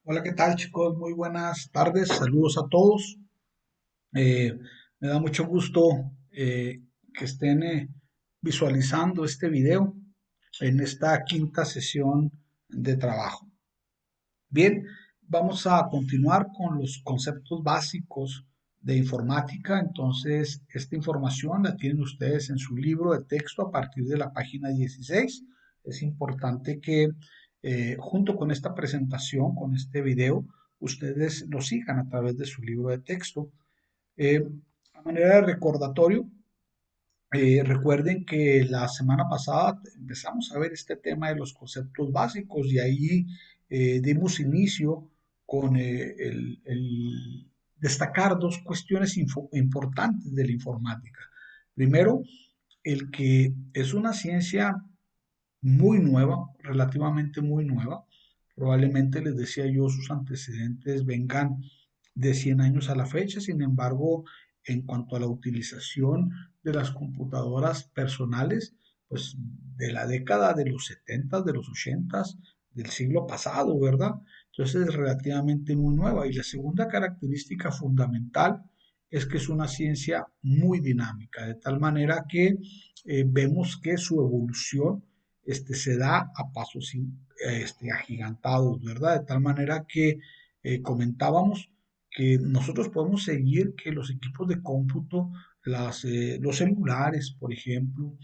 Hola, ¿qué tal, chicos? Muy buenas tardes, saludos a todos. Eh, Me da mucho gusto que estén visualizando este video en esta quinta sesión de trabajo. Bien, vamos a continuar con los conceptos básicos de informática. Entonces, esta información la tienen ustedes en su libro de texto a partir de la página 16. Es importante que junto con esta presentación, con este video, ustedes lo sigan a través de su libro de texto. A manera de recordatorio, recuerden que la semana pasada empezamos a ver este tema de los conceptos básicos y ahí dimos inicio con el destacar dos cuestiones importantes de la informática. Primero, el que es una ciencia muy nueva, relativamente muy nueva. Probablemente les decía yo, sus antecedentes vengan de 100 años a la fecha. Sin embargo, en cuanto a la utilización de las computadoras personales, pues de la década de los 70, de los 80 del siglo pasado, ¿verdad? Entonces es relativamente muy nueva. Y la segunda característica fundamental es que es una ciencia muy dinámica, de tal manera que vemos que su evolución se da a pasos agigantados, ¿verdad? De tal manera que comentábamos que nosotros podemos seguir que los equipos de cómputo, los celulares, por ejemplo,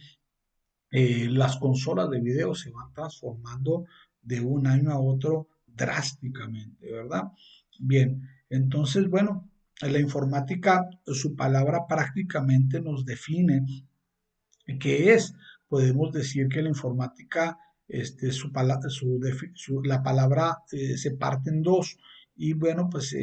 las consolas de video se van transformando de un año a otro drásticamente, ¿verdad? Bien, entonces, bueno, la informática, su palabra prácticamente nos define qué es. Podemos decir que la informática, la palabra se parte en dos. Y bueno, pues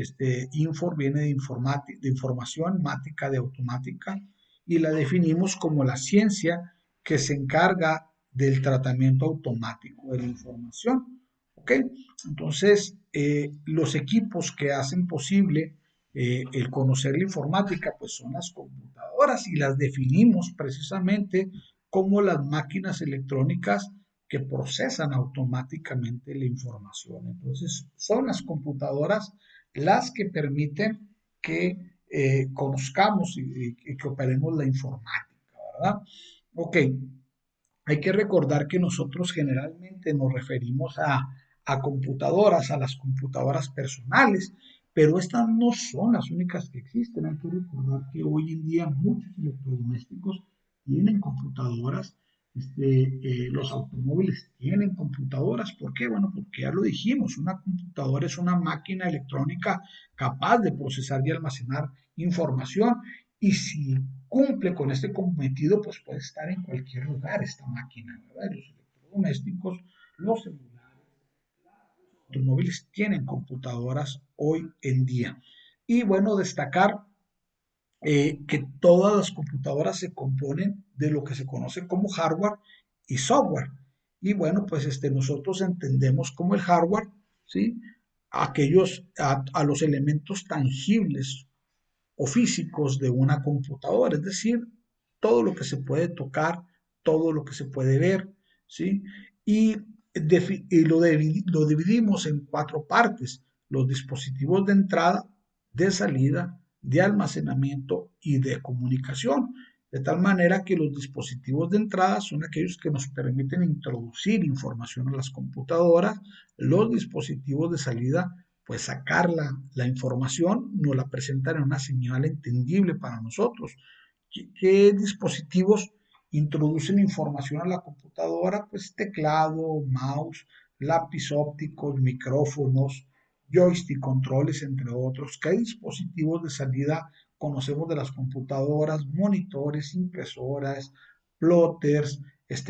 infor viene de información, mática de automática, y la definimos como la ciencia que se encarga del tratamiento automático de la información. ¿Ok? Entonces, los equipos que hacen posible el conocer la informática, pues son las computadoras y las definimos precisamente como las máquinas electrónicas que procesan automáticamente la información. Entonces, son las computadoras las que permiten que conozcamos y que operemos la informática, ¿verdad? Ok, hay que recordar que nosotros generalmente nos referimos a computadoras, a las computadoras personales, pero estas no son las únicas que existen. Hay que recordar que hoy en día muchos electrodomésticos tienen computadoras. Los automóviles tienen computadoras. ¿Por qué? Bueno, porque ya lo dijimos, una computadora es una máquina electrónica capaz de procesar y almacenar información. Y si cumple con este cometido, pues puede estar en cualquier lugar esta máquina, ¿verdad? Los electrodomésticos, los celulares, los automóviles tienen computadoras hoy en día. Y bueno, destacar que todas las computadoras se componen de lo que se conoce como hardware y software. Y bueno, pues nosotros entendemos como el hardware, ¿sí? A los elementos tangibles o físicos de una computadora, es decir, todo lo que se puede tocar, todo lo que se puede ver, ¿sí? Y, lo dividimos en cuatro partes: los dispositivos de entrada, de salida, de almacenamiento y de comunicación. De tal manera que los dispositivos de entrada son aquellos que nos permiten introducir información a las computadoras. Los dispositivos de salida, pues sacar la información, nos la presentan en una señal entendible para nosotros. ¿Qué dispositivos introducen información a la computadora? Pues teclado, mouse, lápiz ópticos, micrófonos, joystick controles, entre otros. ¿Qué dispositivos de salida conocemos de las computadoras? Monitores, impresoras, plotters,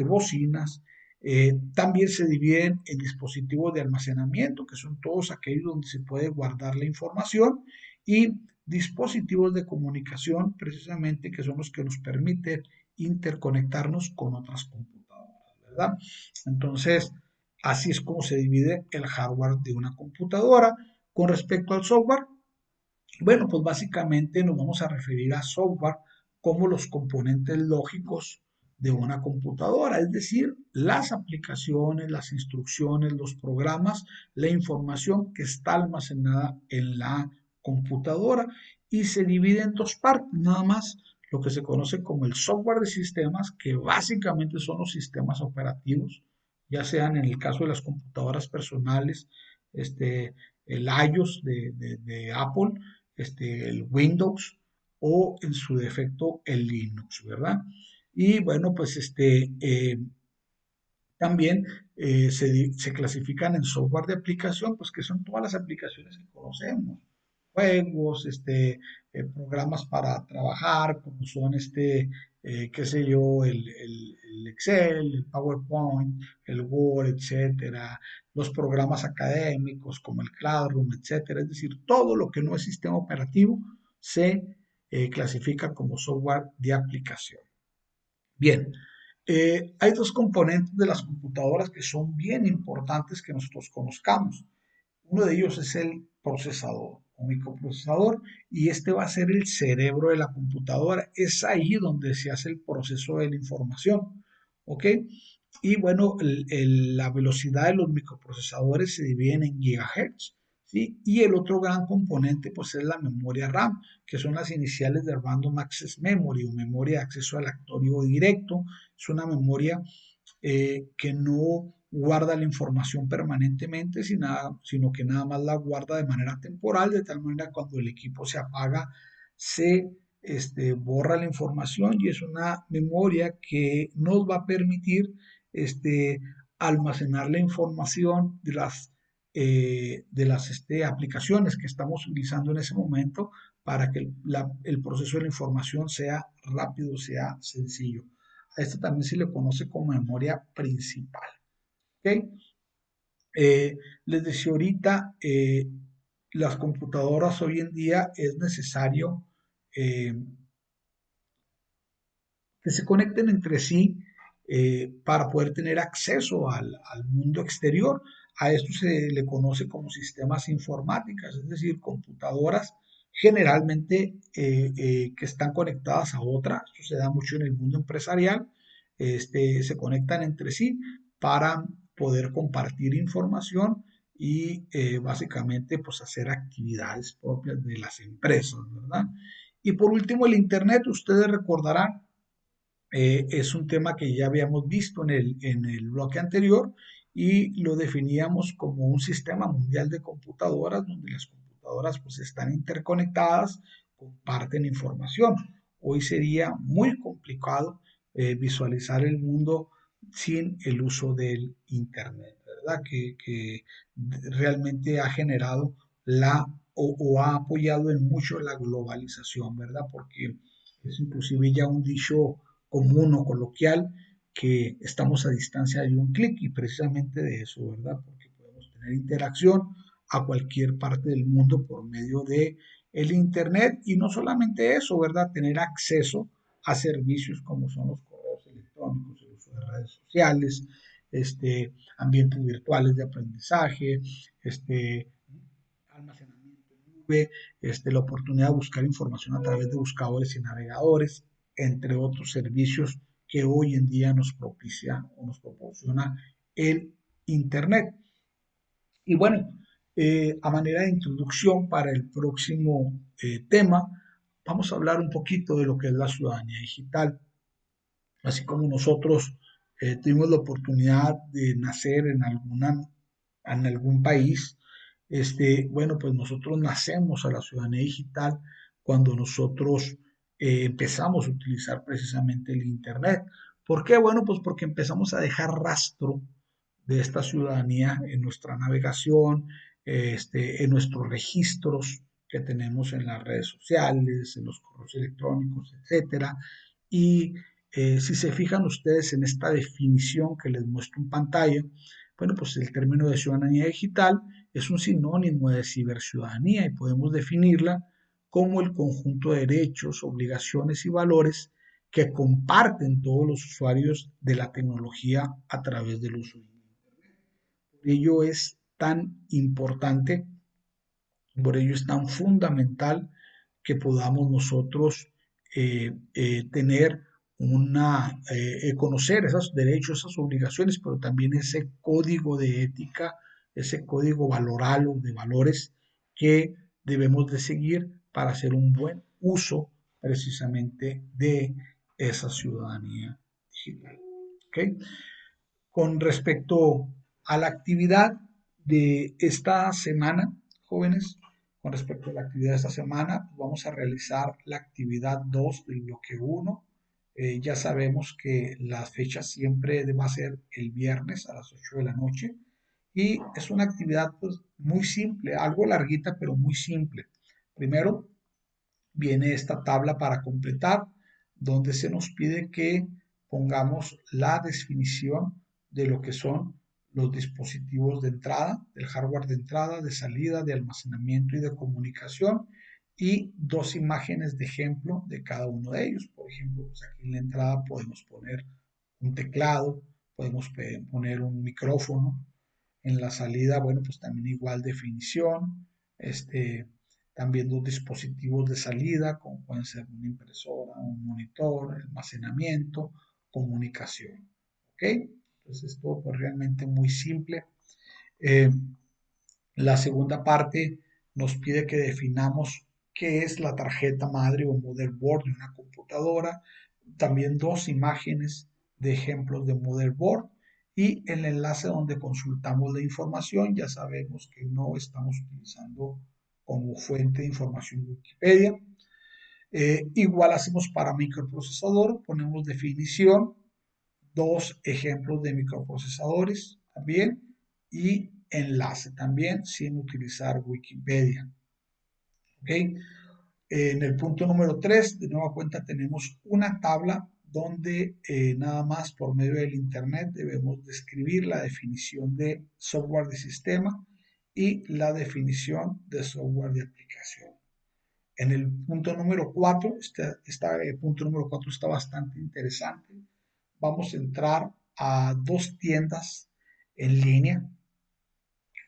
bocinas. También se dividen en dispositivos de almacenamiento, que son todos aquellos donde se puede guardar la información, y dispositivos de comunicación, precisamente, que son los que nos permiten interconectarnos con otras computadoras, ¿verdad? Entonces, así es como se divide el hardware de una computadora. Con respecto al software, bueno, pues básicamente nos vamos a referir a software como los componentes lógicos de una computadora, es decir, las aplicaciones, las instrucciones, los programas, la información que está almacenada en la computadora y se divide en dos partes, nada más lo que se conoce como el software de sistemas, que básicamente son los sistemas operativos, ya sean en el caso de las computadoras personales, el iOS de Apple, el Windows o en su defecto el Linux, ¿verdad? Y bueno, pues también se clasifican en software de aplicación, pues que son todas las aplicaciones que conocemos, juegos, programas para trabajar, como son qué sé yo, el Excel, el PowerPoint, el Word, etcétera, los programas académicos como el Classroom, etcétera. Es decir, todo lo que no es sistema operativo se clasifica como software de aplicación. Bien, hay dos componentes de las computadoras que son bien importantes que nosotros conozcamos. Uno de ellos es el procesador o microprocesador y este va a ser el cerebro de la computadora. Es ahí donde se hace el proceso de la información. ¿Ok? Y bueno, la velocidad de los microprocesadores se dividen en gigahertz. ¿Sí? Y el otro gran componente pues es la memoria RAM, que son las iniciales de Random Access Memory o memoria de acceso aleatorio directo. Es una memoria que no guarda la información permanentemente, sino que nada más la guarda de manera temporal, de tal manera cuando el equipo se apaga, se borra la información y es una memoria que nos va a permitir este, almacenar la información de las aplicaciones que estamos utilizando en ese momento para que el proceso de la información sea rápido, sea sencillo. A esto también se le conoce como memoria principal. ¿Okay? Les decía ahorita, las computadoras hoy en día es necesario eh, que se conecten entre sí para poder tener acceso al mundo exterior. A esto se le conoce como sistemas informáticos, es decir, computadoras generalmente que están conectadas a otras. Esto se da mucho en el mundo empresarial. Se conectan entre sí para poder compartir información y básicamente pues hacer actividades propias de las empresas, ¿verdad? Y por último, el Internet, ustedes recordarán es un tema que ya habíamos visto en el bloque anterior y lo definíamos como un sistema mundial de computadoras donde las computadoras pues están interconectadas, comparten información. Hoy sería muy complicado visualizar el mundo sin el uso del Internet, ¿verdad? Que realmente ha generado o ha apoyado en mucho la globalización, ¿verdad? Porque es inclusive ya un dicho común o coloquial que estamos a distancia de un clic y precisamente de eso, ¿verdad? Porque podemos tener interacción a cualquier parte del mundo por medio de el Internet y no solamente eso, ¿verdad? Tener acceso a servicios como son los correos electrónicos, el uso de redes sociales, ambientes virtuales de aprendizaje, almacenamiento en nube, la oportunidad de buscar información a través de buscadores y navegadores, entre otros servicios que hoy en día nos propicia o nos proporciona el Internet. Y bueno, a manera de introducción para el próximo tema, vamos a hablar un poquito de lo que es la ciudadanía digital. Así como nosotros tuvimos la oportunidad de nacer en algún país, bueno, pues nosotros nacemos a la ciudadanía digital cuando nosotros empezamos a utilizar precisamente el Internet. ¿Por qué? Bueno, pues porque empezamos a dejar rastro de esta ciudadanía en nuestra navegación, en nuestros registros que tenemos en las redes sociales, en los correos electrónicos, etcétera. Y si se fijan ustedes en esta definición que les muestro en pantalla, bueno, pues el término de ciudadanía digital es un sinónimo de ciberciudadanía y podemos definirla como el conjunto de derechos, obligaciones y valores que comparten todos los usuarios de la tecnología a través del uso de Internet. Por ello es tan importante, por ello es tan fundamental que podamos nosotros tener conocer esos derechos, esas obligaciones, pero también ese código de ética, ese código valoral o de valores que debemos de seguir para hacer un buen uso precisamente de esa ciudadanía digital. ¿Okay? Con respecto a la actividad de esta semana, jóvenes, con respecto a la actividad de esta semana, vamos a realizar la actividad 2 del bloque 1. Ya sabemos que la fecha siempre va a ser el viernes a las 8 de la noche y es una actividad pues, muy simple, algo larguita pero muy simple. Primero viene esta tabla para completar donde se nos pide que pongamos la definición de lo que son los dispositivos de entrada, del hardware de entrada, de salida, de almacenamiento y de comunicación y dos imágenes de ejemplo de cada uno de ellos. Por ejemplo, pues aquí en la entrada podemos poner un teclado, podemos poner un micrófono. En la salida, bueno, pues también igual definición, también dos dispositivos de salida, como pueden ser una impresora, un monitor, almacenamiento, comunicación. ¿Ok? Entonces, todo pues realmente muy simple. Eh, la segunda parte nos pide que definamos qué es la tarjeta madre o motherboard de una computadora, también dos imágenes de ejemplos de motherboard y el enlace donde consultamos la información. Ya sabemos que no estamos utilizando como fuente de información Wikipedia. Igual hacemos para microprocesador, ponemos definición, dos ejemplos de microprocesadores también y enlace también sin utilizar Wikipedia. ¿Ok? En el punto número 3, de nueva cuenta, tenemos una tabla donde nada más por medio del Internet debemos describir la definición de software de sistema y la definición de software de aplicación. En el punto número 4, el punto número 4 está bastante interesante. Vamos a entrar a dos tiendas en línea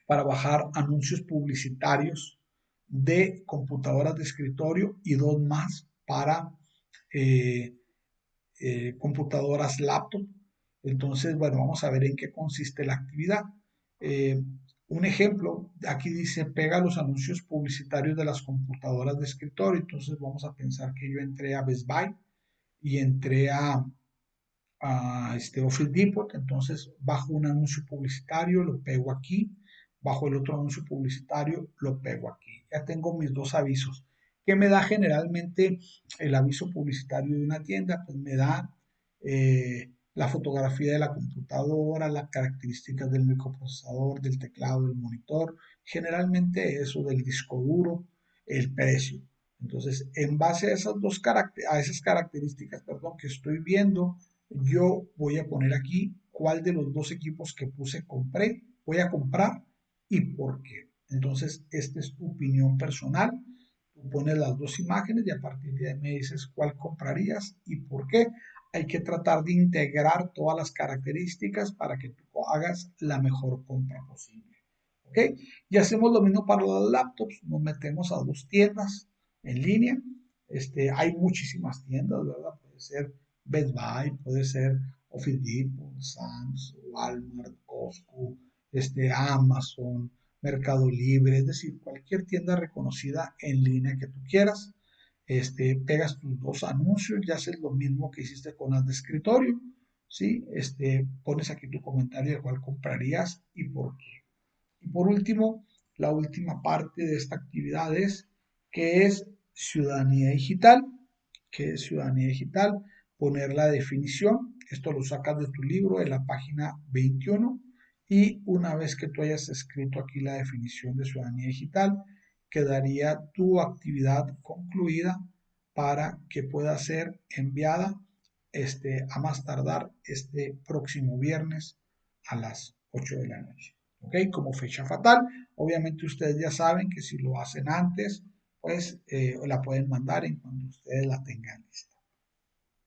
para bajar anuncios publicitarios de computadoras de escritorio y dos más para eh, computadoras laptop. Entonces, bueno, vamos a ver en qué consiste la actividad. Eh, un ejemplo, aquí dice pega los anuncios publicitarios de las computadoras de escritorio. Entonces vamos a pensar que yo entré a Best Buy y entré a Office Depot, entonces bajo un anuncio publicitario, lo pego aquí, bajo el otro anuncio publicitario, lo pego aquí. Ya tengo mis dos avisos. ¿Qué me da generalmente el aviso publicitario de una tienda? Pues me da la fotografía de la computadora, las características del microprocesador, del teclado, del monitor, generalmente eso del disco duro, el precio. Entonces, en base a esas características, perdón, que estoy viendo, yo voy a poner aquí cuál de los dos equipos que puse voy a comprar y por qué. Entonces, esta es tu opinión personal. Tú pones las dos imágenes y a partir de ahí me dices cuál comprarías y por qué. Hay que tratar de integrar todas las características para que tú hagas la mejor compra posible. ¿Ok? Y hacemos lo mismo para los laptops. Nos metemos a dos tiendas en línea. Hay muchísimas tiendas, ¿verdad? Puede ser Best Buy, puede ser Office Depot, Sam's, Walmart, Costco, Amazon, Mercado Libre, es decir, cualquier tienda reconocida en línea que tú quieras. Pegas tus dos anuncios y haces lo mismo que hiciste con las de escritorio, ¿sí? Pones aquí tu comentario de cuál comprarías y por qué. Y por último, la última parte de esta actividad es ¿qué es ciudadanía digital? ¿Qué es ciudadanía digital? Poner la definición. Esto lo sacas de tu libro en la página 21 y una vez que tú hayas escrito aquí la definición de ciudadanía digital, quedaría tu actividad concluida para que pueda ser enviada a más tardar este próximo viernes a las 8 de la noche. ¿Ok? Como fecha fatal. Obviamente ustedes ya saben que si lo hacen antes, pues la pueden mandar en cuando ustedes la tengan lista.